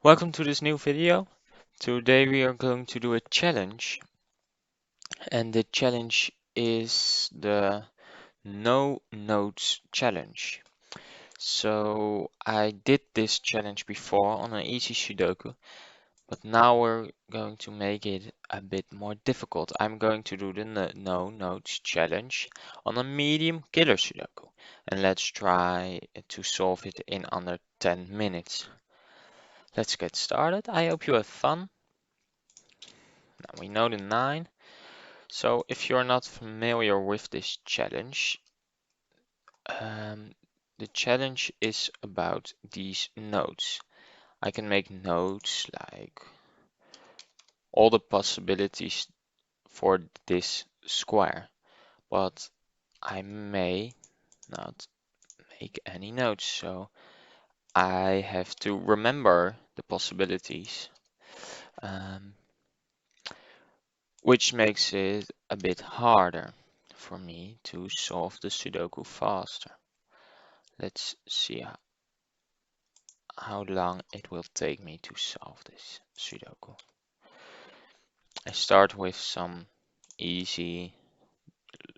Welcome to this new video. Today we are going to do a challenge, and the challenge is the no notes challenge. So I did this challenge before on an easy Sudoku, but now we're going to make it a bit more difficult. I'm going to do the no notes challenge on a medium killer Sudoku, and let's try to solve it in under 10 minutes. Let's get started. I hope you have fun. Now we know the 9. So if you're not familiar with this challenge, um, the challenge is about these nodes. I can make nodes like all the possibilities for this square, but I may not make any nodes, so I have to remember the possibilities, um, which makes it a bit harder for me to solve the Sudoku faster. Let's see how long it will take me to solve this Sudoku. I start with some easy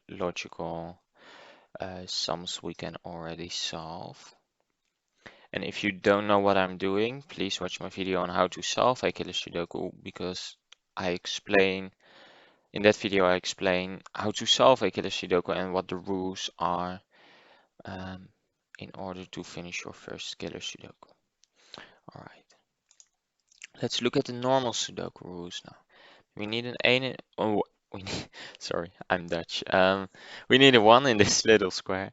logical sums we can already solve. And if you don't know what I'm doing, please watch my video on how to solve a killer Sudoku, because in that video I explain how to solve a killer Sudoku and what the rules are um, in order to finish your first killer Sudoku. Alright, let's look at the normal Sudoku rules now. We need an 8 oh, we need, sorry, I'm Dutch. We need a 1 in this little square.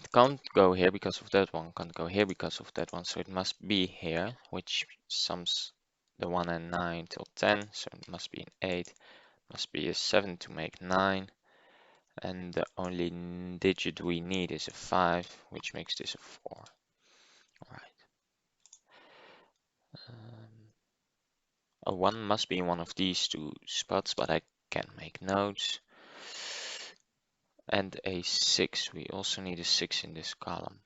It can't go here because of that one, can't go here because of that one, so it must be here, which sums the 1 and 9 till 10, so it must be an 8, must be a 7 to make 9, and the only digit we need is a 5, which makes this a 4. Alright. A 1 must be in one of these two spots, but I can't make notes. And a 6. We also need a 6 in this column.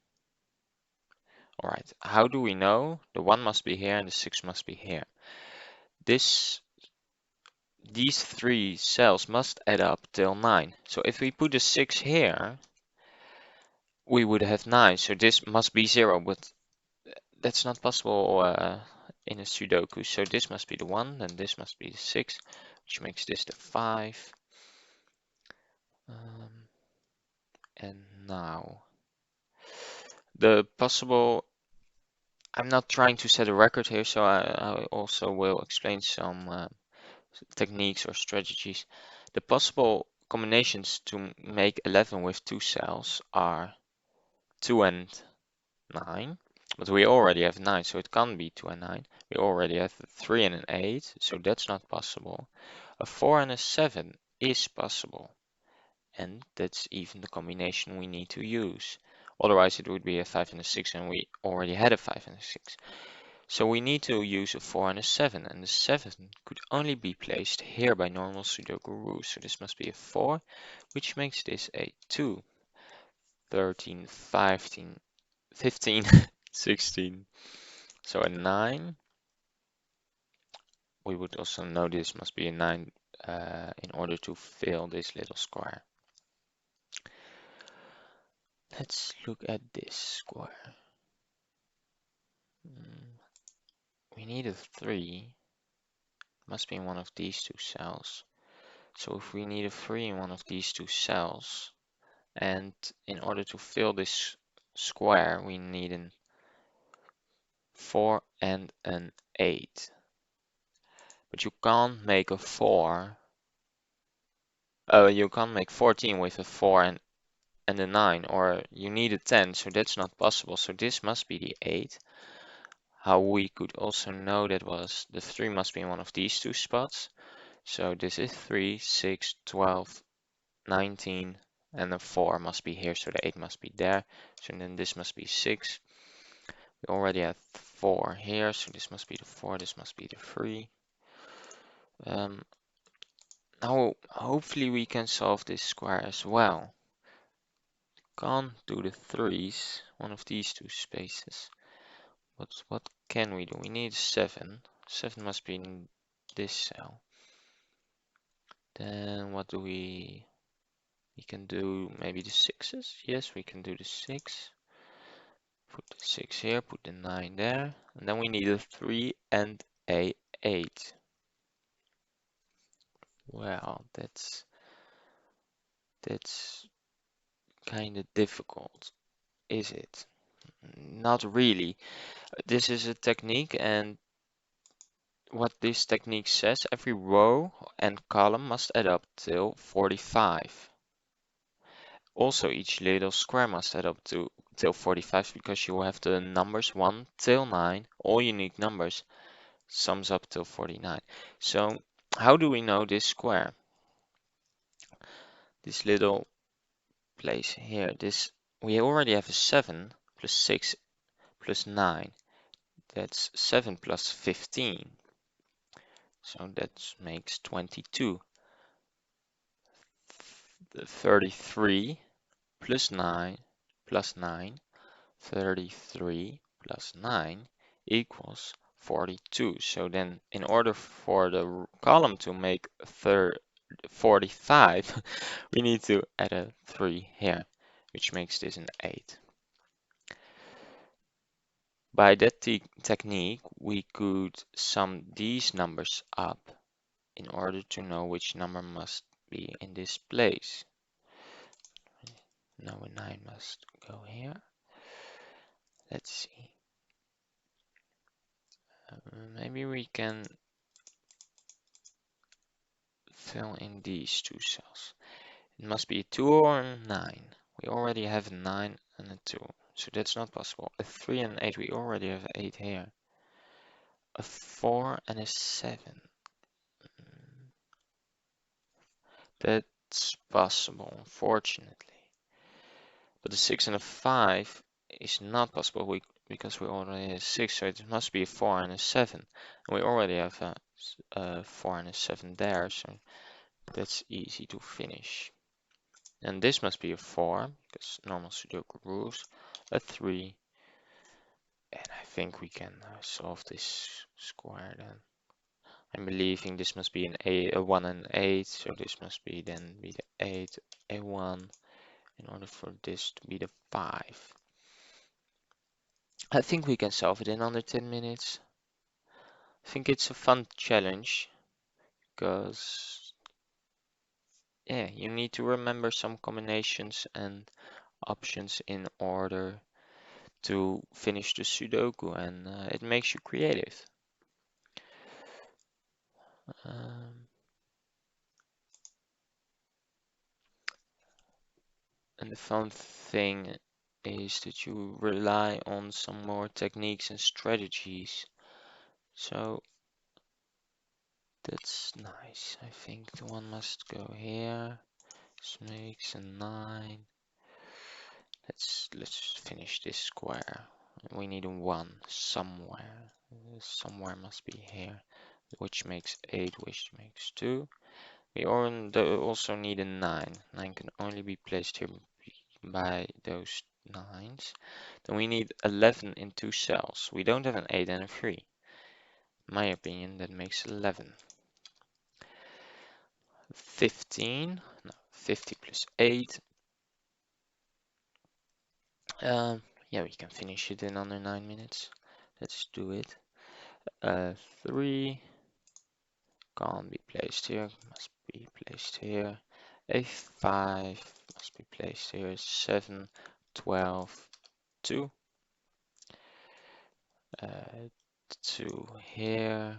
Alright, how do we know? The 1 must be here and the 6 must be here. These 3 cells must add up till 9. So if we put a 6 here, we would have 9. So this must be 0, but that's not possible in a Sudoku. So this must be the 1, then this must be the 6, which makes this the 5. And now the possible, I'm not trying to set a record here, so I also will explain some techniques or strategies. The possible combinations to make 11 with 2 cells are 2 and 9, but we already have 9, so it can't be 2 and 9. We already have 3 and an 8, so that's not possible. A 4 and a 7 is possible, and that's even the combination we need to use. Otherwise it would be a 5 and a 6, and we already had a 5 and a 6. So we need to use a 4 and a 7, and the 7 could only be placed here by normal Sudoku rules. So this must be a 4, which makes this a 2, 13, 15, 16. So a 9. We would also know this must be a 9 in order to fill this little square. Let's look at this square. We need a 3. Must be in one of these two cells. So if we need a 3 in one of these two cells, and in order to fill this square, we need a 4 and an 8. But you can't make a 4. You can't make 14 with a 4 and a 9, or you need a 10, so that's not possible. So this must be the 8. How we could also know that was the 3 must be in one of these two spots. So this is 3, 6, 12, 19, and the 4 must be here, so the 8 must be there. So then this must be 6. We already have 4 here, so this must be the 4, this must be the 3. Now, hopefully we can solve this square as well. Can't do the 3s, one of these two spaces. What can we do? We need 7. 7 must be in this cell. Then what do we can do maybe the 6s? Yes, we can do the 6. Put the 6 here, put the 9 there. And then we need a 3 and a 8. Well, that's kind of difficult, is it? Not really. This is a technique, and what this technique says, every row and column must add up till 45. Also, each little square must add up to till 45 because you will have the numbers 1 till 9, all unique numbers, sums up till 49. So how do we know this square? This little place here, we already have a 7 plus 6 plus 9. That's 7 plus 15. So that makes 22. 33 plus 9 plus 9. 33 plus 9 equals 42. So then in order for the column to make 45, we need to add a 3 here, which makes this an 8. By that technique, we could sum these numbers up in order to know which number must be in this place. Now a 9 must go here. Let's see. Maybe we can fill in these two cells. It must be a 2 or a 9. We already have a 9 and a 2, so that's not possible. A 3 and an 8, we already have 8 here. A 4 and a 7. That's possible, unfortunately. But the 6 and a 5 is not possible because we already have 6, so it must be a 4 and a 7. And we already have a 4 and a 7 there, so that's easy to finish. And this must be a 4, because normal Sudoku rules. A 3. And I think we can solve this square then. I'm believing this must be a 1 and 8, so this must be then be the 8, a 1, in order for this to be the 5. I think we can solve it in under 10 minutes. I think it's a fun challenge, because yeah, you need to remember some combinations and options in order to finish the Sudoku, and it makes you creative. And the fun thing is that you rely on some more techniques and strategies. So that's nice. I think the one must go here. This makes a 9. Let's finish this square. We need a 1 somewhere. Somewhere must be here, which makes 8, which makes 2. We also need a 9. 9 can only be placed here by those 9s. Then we need 11 in 2 cells. We don't have an 8 and a 3. In my opinion, that makes 11. 15. No, 50 plus 8. Yeah, we can finish it in under 9 minutes. Let's do it. 3 can't be placed here, must be placed here. A 5 must be placed here. 7, 12, 2. 2 here.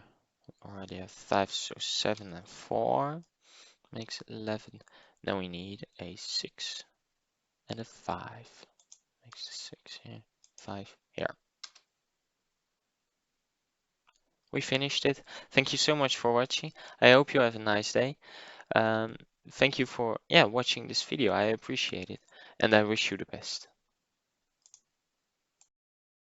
Already have 5, so 7 and 4 makes 11. Then we need a 6 and a 5. Makes 6 here, 5 here. We finished it. Thank you so much for watching. I hope you have a nice day. Thank you for watching this video. I appreciate it, and I wish you the best.